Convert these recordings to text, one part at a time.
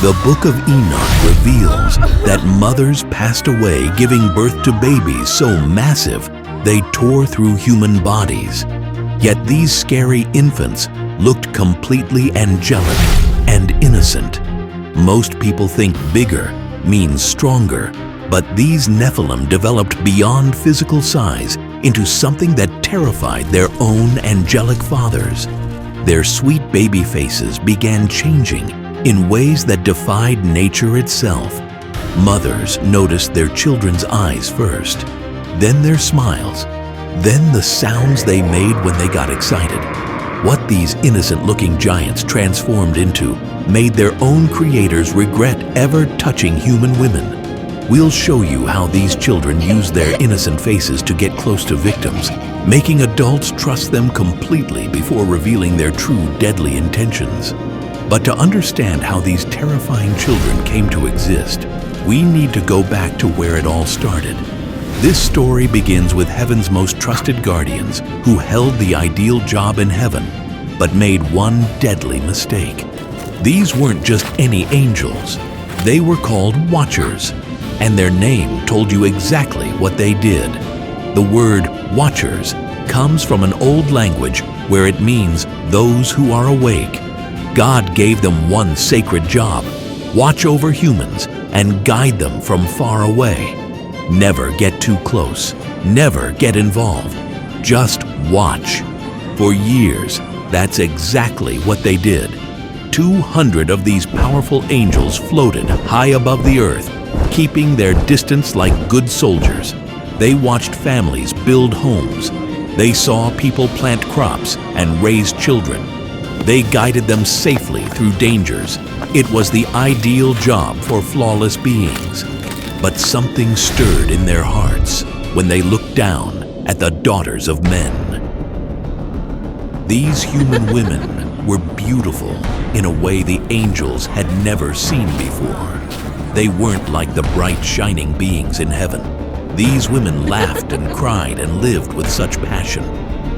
The Book of Enoch reveals that mothers passed away giving birth to babies so massive they tore through human bodies. Yet these scary infants looked completely angelic and innocent. Most people think bigger means stronger, but these Nephilim developed beyond physical size into something that terrified their own angelic fathers. Their sweet baby faces began changing in ways that defied nature itself. Mothers noticed their children's eyes first, then their smiles, then the sounds they made when they got excited. What these innocent-looking giants transformed into made their own creators regret ever touching human women. We'll show you how these children use their innocent faces to get close to victims, making adults trust them completely before revealing their true deadly intentions. But to understand how these terrifying children came to exist, we need to go back to where it all started. This story begins with heaven's most trusted guardians who held the ideal job in heaven, but made one deadly mistake. These weren't just any angels. They were called Watchers, and their name told you exactly what they did. The word Watchers comes from an old language where it means those who are awake. God gave them one sacred job: watch over humans and guide them from far away. Never get too close, never get involved, just watch. For years, that's exactly what they did. 200 of these powerful angels floated high above the earth, keeping their distance like good soldiers. They watched families build homes. They saw people plant crops and raise children. They guided them safely through dangers. It was the ideal job for flawless beings. But something stirred in their hearts when they looked down at the daughters of men. These human women were beautiful in a way the angels had never seen before. They weren't like the bright, shining beings in heaven. These women laughed and cried and lived with such passion.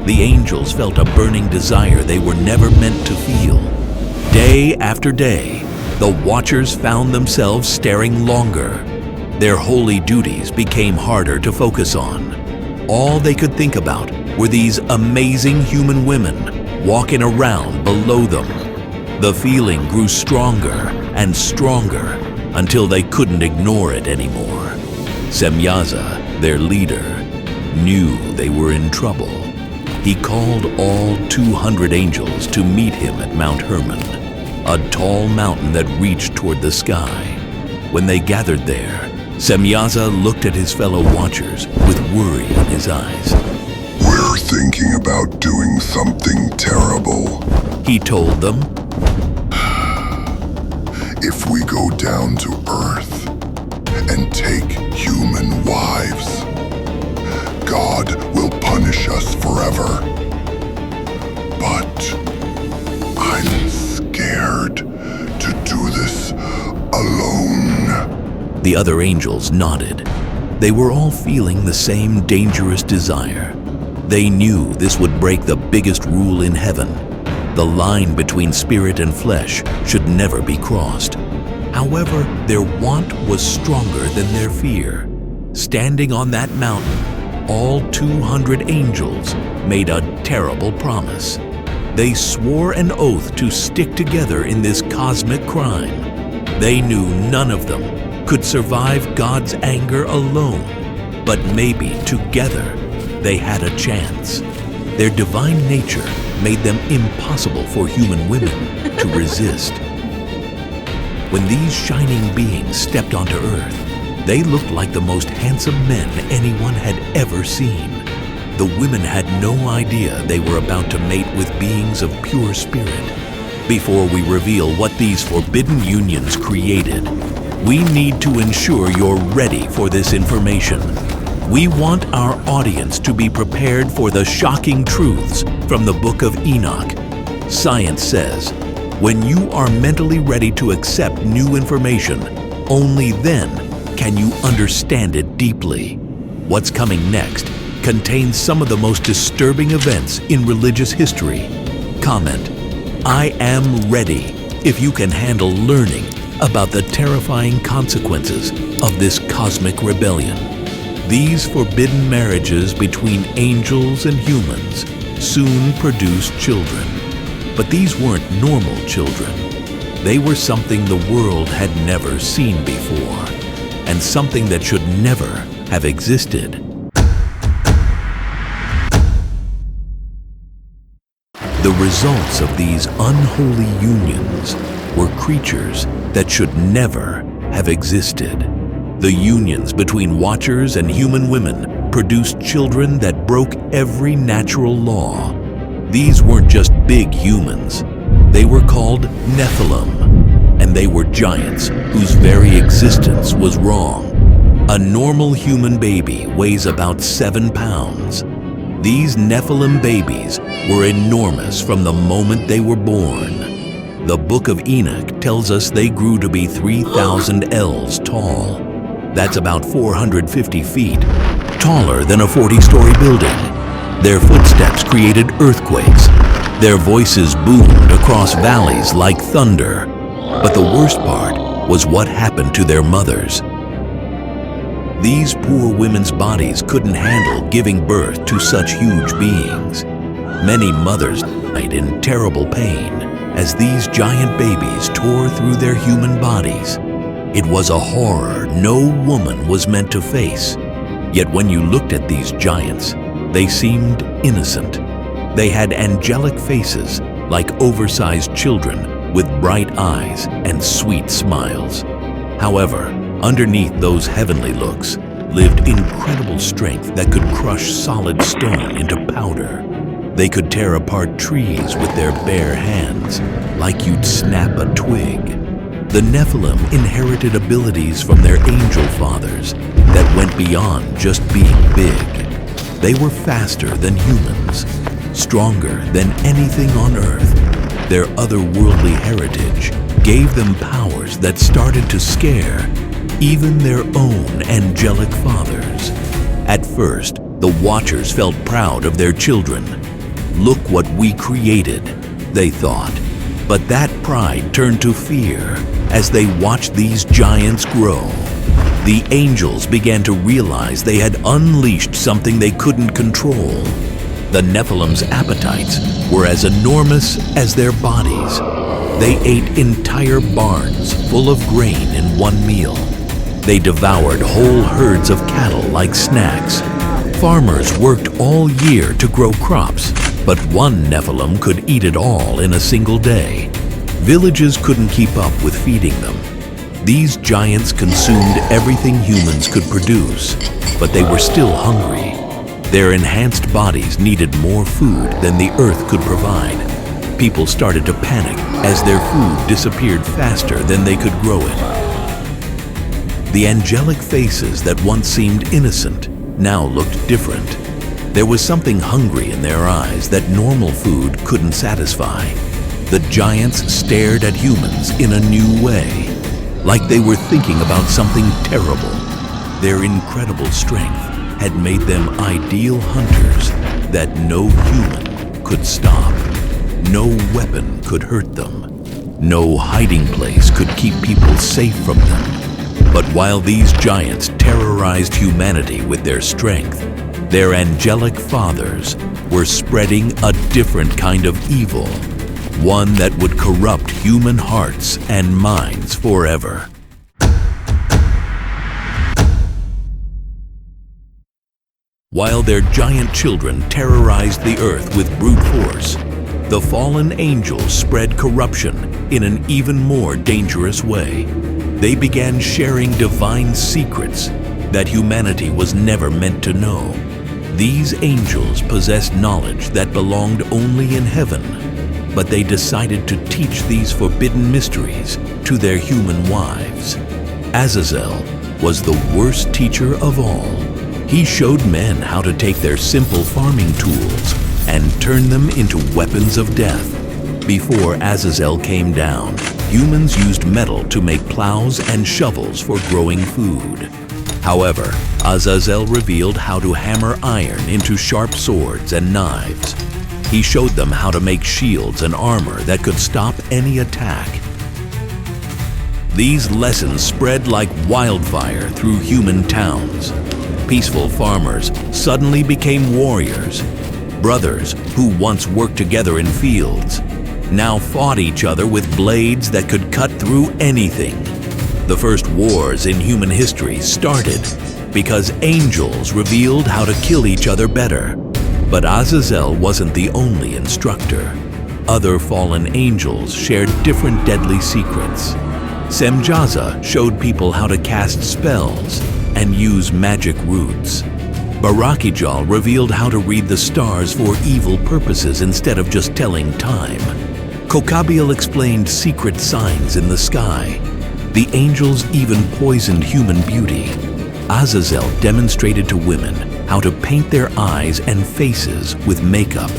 The angels felt a burning desire they were never meant to feel. Day after day, the Watchers found themselves staring longer. Their holy duties became harder to focus on. All they could think about were these amazing human women walking around below them. The feeling grew stronger and stronger until they couldn't ignore it anymore. Semyaza, their leader, knew they were in trouble. He called all 200 angels to meet him at Mount Hermon, a tall mountain that reached toward the sky. When they gathered there, Semyaza looked at his fellow Watchers with worry in his eyes. "We're thinking about doing something terrible," he told them. "If we go down to Earth and take human wives, God will punish us forever. But I'm scared to do this alone." The other angels nodded. They were all feeling the same dangerous desire. They knew this would break the biggest rule in heaven. The line between spirit and flesh should never be crossed. However, their want was stronger than their fear. Standing on that mountain, all 200 angels made a terrible promise. They swore an oath to stick together in this cosmic crime. They knew none of them could survive God's anger alone, but maybe together they had a chance. Their divine nature made them impossible for human women to resist. When these shining beings stepped onto Earth, they looked like the most handsome men anyone had ever seen. The women had no idea they were about to mate with beings of pure spirit. Before we reveal what these forbidden unions created, we need to ensure you're ready for this information. We want our audience to be prepared for the shocking truths from the Book of Enoch. Science says, when you are mentally ready to accept new information, only then can you understand it deeply. What's coming next contains some of the most disturbing events in religious history. Comment, "I am ready," if you can handle learning about the terrifying consequences of this cosmic rebellion. These forbidden marriages between angels and humans soon produced children. But these weren't normal children. They were something the world had never seen before, and something that should never have existed. The results of these unholy unions were creatures that should never have existed. The unions between Watchers and human women produced children that broke every natural law. These weren't just big humans. They were called Nephilim, and they were giants whose very existence was wrong. A normal human baby weighs about 7 pounds. These Nephilim babies were enormous from the moment they were born. The Book of Enoch tells us they grew to be 3,000 ells tall. That's about 450 feet, taller than a 40-story building. Their footsteps created earthquakes. Their voices boomed across valleys like thunder. But the worst part was what happened to their mothers. These poor women's bodies couldn't handle giving birth to such huge beings. Many mothers died in terrible pain as these giant babies tore through their human bodies. It was a horror no woman was meant to face. Yet when you looked at these giants, they seemed innocent. They had angelic faces like oversized children with bright eyes and sweet smiles. However, underneath those heavenly looks lived incredible strength that could crush solid stone into powder. They could tear apart trees with their bare hands, like you'd snap a twig. The Nephilim inherited abilities from their angel fathers that went beyond just being big. They were faster than humans, stronger than anything on Earth. Their otherworldly heritage gave them powers that started to scare even their own angelic fathers. At first, the Watchers felt proud of their children. Look what we created, they thought. But that pride turned to fear as they watched these giants grow. The angels began to realize they had unleashed something they couldn't control. The Nephilim's appetites were as enormous as their bodies. They ate entire barns full of grain in one meal. They devoured whole herds of cattle like snacks. Farmers worked all year to grow crops, but one Nephilim could eat it all in a single day. Villages couldn't keep up with feeding them. These giants consumed everything humans could produce, but they were still hungry. Their enhanced bodies needed more food than the earth could provide. People started to panic as their food disappeared faster than they could grow it. The angelic faces that once seemed innocent now looked different. There was something hungry in their eyes that normal food couldn't satisfy. The giants stared at humans in a new way, like they were thinking about something terrible. Their incredible strength had made them ideal hunters that no human could stop. No weapon could hurt them. No hiding place could keep people safe from them. But while these giants terrorized humanity with their strength, their angelic fathers were spreading a different kind of evil, one that would corrupt human hearts and minds forever. While their giant children terrorized the earth with brute force, the fallen angels spread corruption in an even more dangerous way. They began sharing divine secrets that humanity was never meant to know. These angels possessed knowledge that belonged only in heaven, but they decided to teach these forbidden mysteries to their human wives. Azazel was the worst teacher of all. He showed men how to take their simple farming tools and turn them into weapons of death. Before Azazel came down, humans used metal to make plows and shovels for growing food. However, Azazel revealed how to hammer iron into sharp swords and knives. He showed them how to make shields and armor that could stop any attack. These lessons spread like wildfire through human towns. Peaceful farmers suddenly became warriors. Brothers who once worked together in fields now fought each other with blades that could cut through anything. The first wars in human history started because angels revealed how to kill each other better. But Azazel wasn't the only instructor. Other fallen angels shared different deadly secrets. Semjaza showed people how to cast spells and use magic roots. Barakijal revealed how to read the stars for evil purposes instead of just telling time. Kokabiel explained secret signs in the sky. The angels even poisoned human beauty. Azazel demonstrated to women how to paint their eyes and faces with makeup.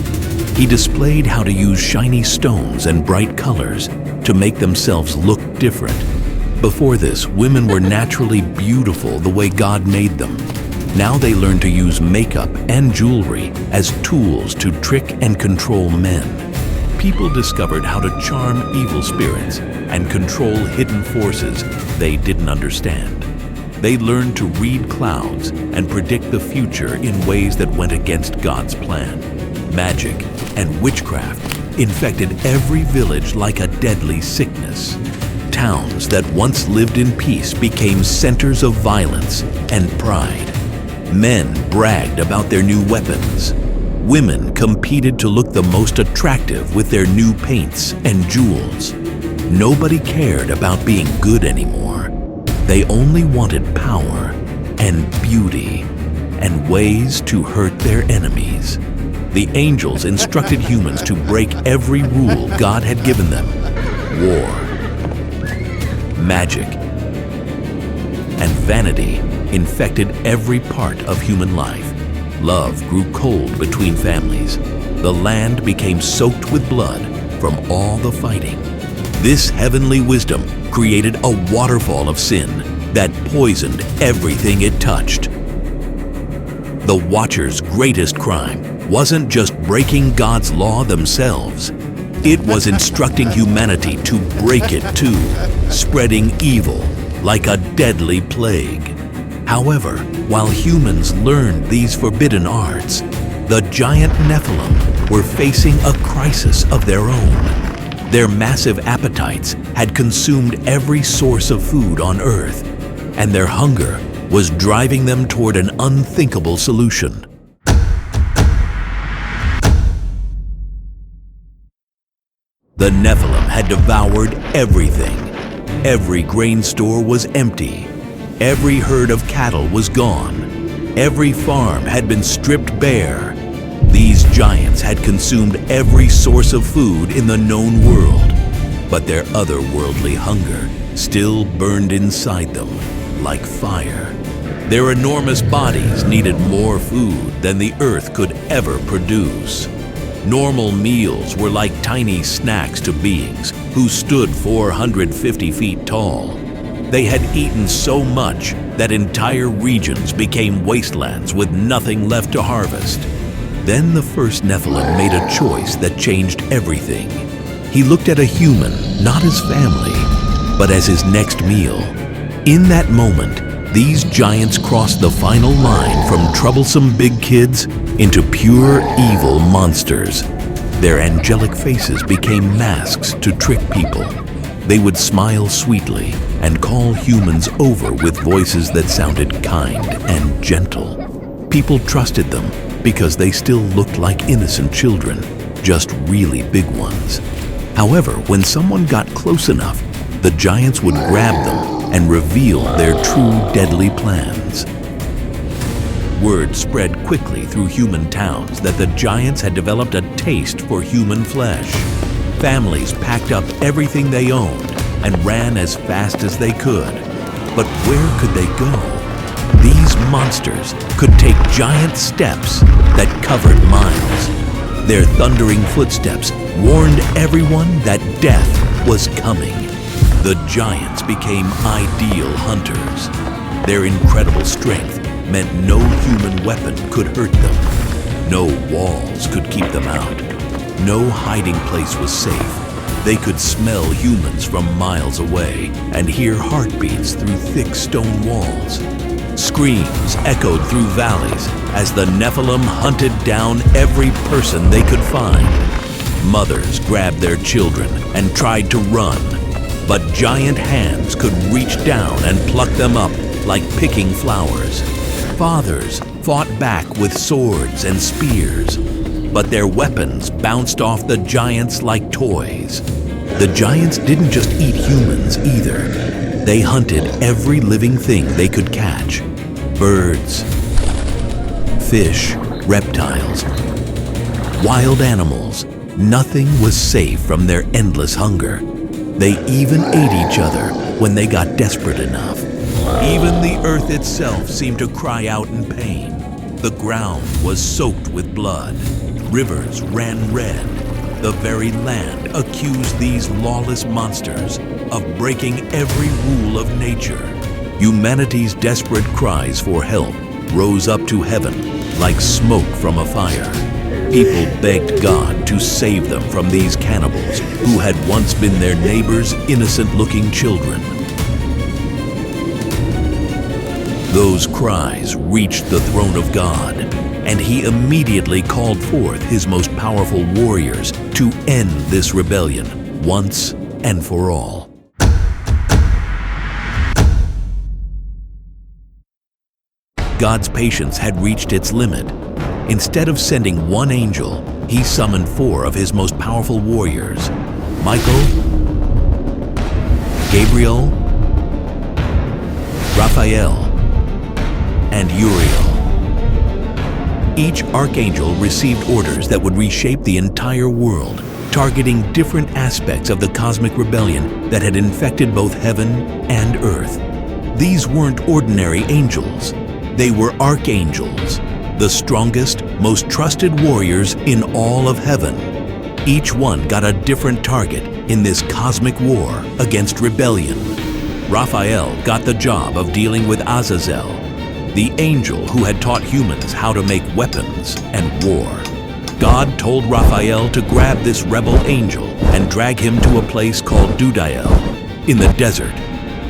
He displayed how to use shiny stones and bright colors to make themselves look different. Before this, women were naturally beautiful the way God made them. Now they learned to use makeup and jewelry as tools to trick and control men. People discovered how to charm evil spirits and control hidden forces they didn't understand. They learned to read clouds and predict the future in ways that went against God's plan. Magic and witchcraft infected every village like a deadly sickness. Towns that once lived in peace became centers of violence and pride. Men bragged about their new weapons. Women competed to look the most attractive with their new paints and jewels. Nobody cared about being good anymore. They only wanted power and beauty and ways to hurt their enemies. The angels instructed humans to break every rule God had given them. War, magic, and vanity infected every part of human life. Love grew cold between families. The land became soaked with blood from all the fighting. This heavenly wisdom created a waterfall of sin that poisoned everything it touched. The Watchers' greatest crime wasn't just breaking God's law themselves. It was instructing humanity to break it too, spreading evil like a deadly plague. However, while humans learned these forbidden arts, the giant Nephilim were facing a crisis of their own. Their massive appetites had consumed every source of food on Earth, and their hunger was driving them toward an unthinkable solution. The Nephilim had devoured everything. Every grain store was empty. Every herd of cattle was gone. Every farm had been stripped bare. These giants had consumed every source of food in the known world, but their otherworldly hunger still burned inside them like fire. Their enormous bodies needed more food than the earth could ever produce. Normal meals were like tiny snacks to beings who stood 450 feet tall. They had eaten so much that entire regions became wastelands with nothing left to harvest. Then the first Nephilim made a choice that changed everything. He looked at a human not as family, but as his next meal. In that moment, these giants crossed the final line from troublesome big kids into pure evil monsters. Their angelic faces became masks to trick people. They would smile sweetly and call humans over with voices that sounded kind and gentle. People trusted them because they still looked like innocent children, just really big ones. However, when someone got close enough, the giants would grab them and reveal their true deadly plans. Word spread quickly through human towns that the giants had developed a taste for human flesh. Families packed up everything they owned and ran as fast as they could. But where could they go? These monsters could take giant steps that covered miles. Their thundering footsteps warned everyone that death was coming. The giants became ideal hunters. Their incredible strength meant no human weapon could hurt them. No walls could keep them out. No hiding place was safe. They could smell humans from miles away and hear heartbeats through thick stone walls. Screams echoed through valleys as the Nephilim hunted down every person they could find. Mothers grabbed their children and tried to run, but giant hands could reach down and pluck them up like picking flowers. Fathers fought back with swords and spears, but their weapons bounced off the giants like toys. The giants didn't just eat humans either. They hunted every living thing they could catch. Birds, fish, reptiles, wild animals. Nothing was safe from their endless hunger. They even ate each other when they got desperate enough. Even the earth itself seemed to cry out in pain. The ground was soaked with blood. Rivers ran red. The very land accused these lawless monsters of breaking every rule of nature. Humanity's desperate cries for help rose up to heaven like smoke from a fire. People begged God to save them from these cannibals who had once been their neighbors' innocent-looking children. Those cries reached the throne of God, and he immediately called forth his most powerful warriors to end this rebellion once and for all. God's patience had reached its limit. Instead of sending one angel, he summoned 4 of his most powerful warriors: Michael, Gabriel, Raphael, and Uriel. Each archangel received orders that would reshape the entire world, targeting different aspects of the cosmic rebellion that had infected both heaven and earth. These weren't ordinary angels. They were archangels, the strongest, most trusted warriors in all of heaven. Each one got a different target in this cosmic war against rebellion. Raphael got the job of dealing with Azazel, the angel who had taught humans how to make weapons and war. God told Raphael to grab this rebel angel and drag him to a place called Dudael in the desert.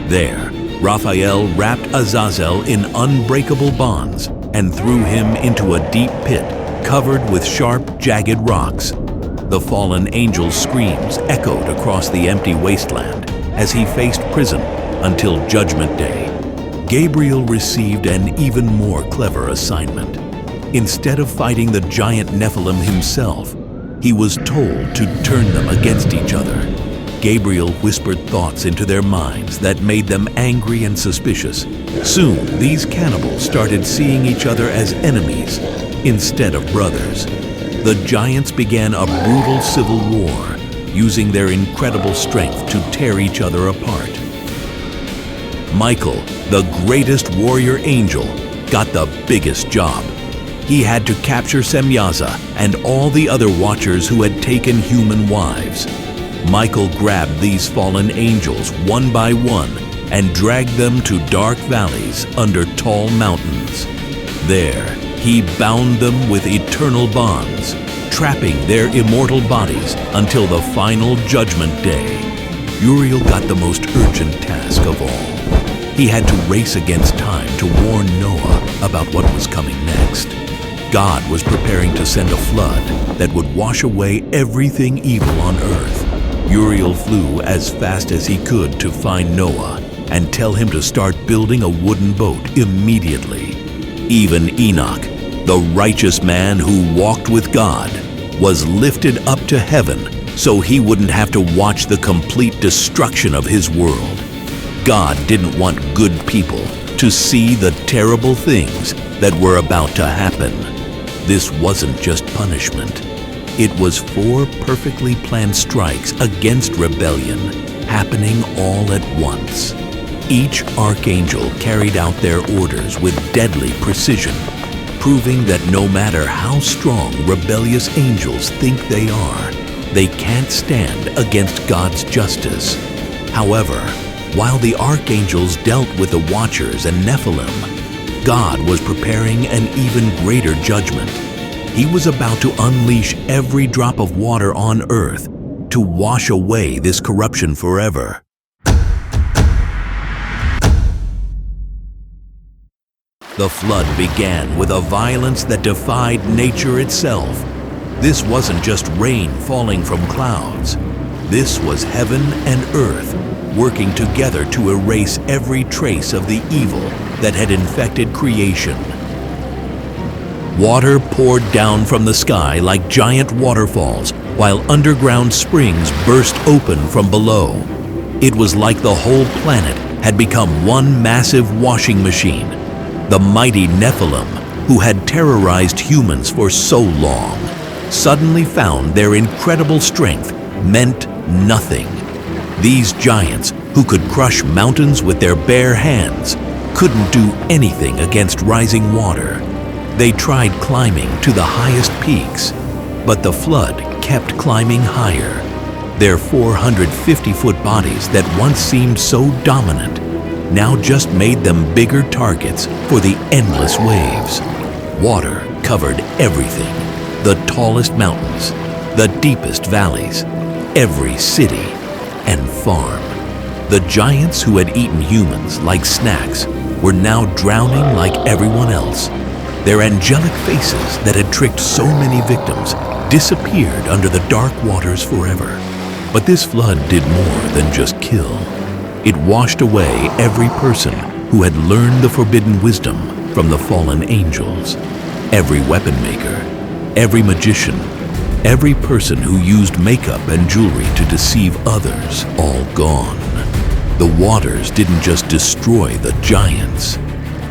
There, Raphael wrapped Azazel in unbreakable bonds and threw him into a deep pit covered with sharp, jagged rocks. The fallen angel's screams echoed across the empty wasteland as he faced prison until Judgment Day. Gabriel received an even more clever assignment. Instead of fighting the giant Nephilim himself, he was told to turn them against each other. Gabriel whispered thoughts into their minds that made them angry and suspicious. Soon, these cannibals started seeing each other as enemies instead of brothers. The giants began a brutal civil war, using their incredible strength to tear each other apart. Michael, the greatest warrior angel, got the biggest job. He had to capture Semyaza and all the other watchers who had taken human wives. Michael grabbed these fallen angels one by one and dragged them to dark valleys under tall mountains. There, he bound them with eternal bonds, trapping their immortal bodies until the final Judgment Day. Uriel got the most urgent task of all. He had to race against time to warn Noah about what was coming next. God was preparing to send a flood that would wash away everything evil on earth. Uriel flew as fast as he could to find Noah and tell him to start building a wooden boat immediately. Even Enoch, the righteous man who walked with God, was lifted up to heaven so he wouldn't have to watch the complete destruction of his world. God didn't want good people to see the terrible things that were about to happen. This wasn't just punishment. It was 4 perfectly planned strikes against rebellion, happening all at once. Each archangel carried out their orders with deadly precision, proving that no matter how strong rebellious angels think they are, they can't stand against God's justice. However, while the archangels dealt with the Watchers and Nephilim, God was preparing an even greater judgment. He was about to unleash every drop of water on earth to wash away this corruption forever. The flood began with a violence that defied nature itself. This wasn't just rain falling from clouds. This was heaven and earth working together to erase every trace of the evil that had infected creation. Water poured down from the sky like giant waterfalls, while underground springs burst open from below. It was like the whole planet had become one massive washing machine. The mighty Nephilim, who had terrorized humans for so long, suddenly found their incredible strength meant nothing. These giants, who could crush mountains with their bare hands, couldn't do anything against rising water. They tried climbing to the highest peaks, but the flood kept climbing higher. Their 450-foot bodies that once seemed so dominant now just made them bigger targets for the endless waves. Water covered everything: the tallest mountains, the deepest valleys, every city and farm. The giants who had eaten humans like snacks were now drowning like everyone else. Their angelic faces that had tricked so many victims disappeared under the dark waters forever. But this flood did more than just kill. It washed away every person who had learned the forbidden wisdom from the fallen angels. Every weapon maker, every magician, every person who used makeup and jewelry to deceive others, all gone. The waters didn't just destroy the giants.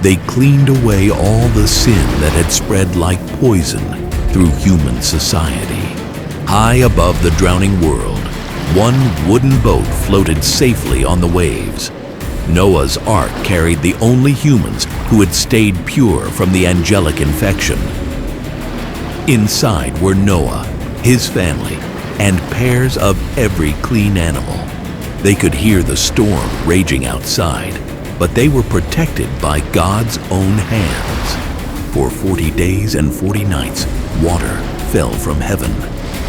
They cleaned away all the sin that had spread like poison through human society. High above the drowning world, one wooden boat floated safely on the waves. Noah's ark carried the only humans who had stayed pure from the angelic infection. Inside were Noah, his family, and pairs of every clean animal. They could hear the storm raging outside, but they were protected by God's own hands. For 40 days and 40 nights, water fell from heaven.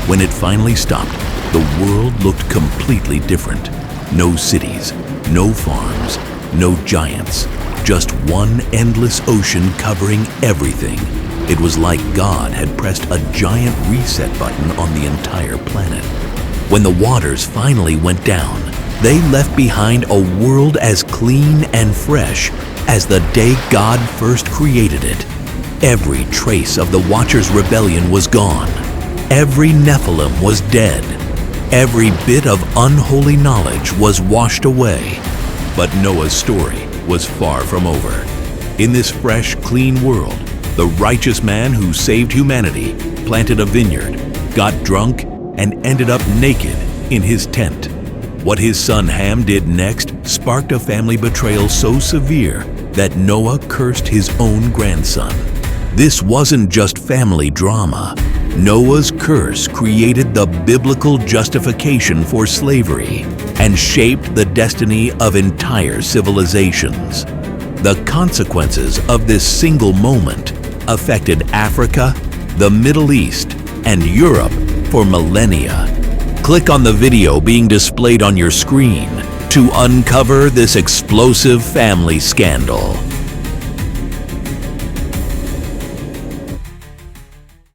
When it finally stopped, the world looked completely different. No cities, no farms, no giants, just one endless ocean covering everything. It was like God had pressed a giant reset button on the entire planet. When the waters finally went down, they left behind a world as clean and fresh as the day God first created it. Every trace of the Watchers' rebellion was gone. Every Nephilim was dead. Every bit of unholy knowledge was washed away. But Noah's story was far from over. In this fresh, clean world, the righteous man who saved humanity planted a vineyard, got drunk, and ended up naked in his tent. What his son Ham did next sparked a family betrayal so severe that Noah cursed his own grandson. This wasn't just family drama. Noah's curse created the biblical justification for slavery and shaped the destiny of entire civilizations. The consequences of this single moment affected Africa, the Middle East, and Europe for millennia. Click on the video being displayed on your screen to uncover this explosive family scandal.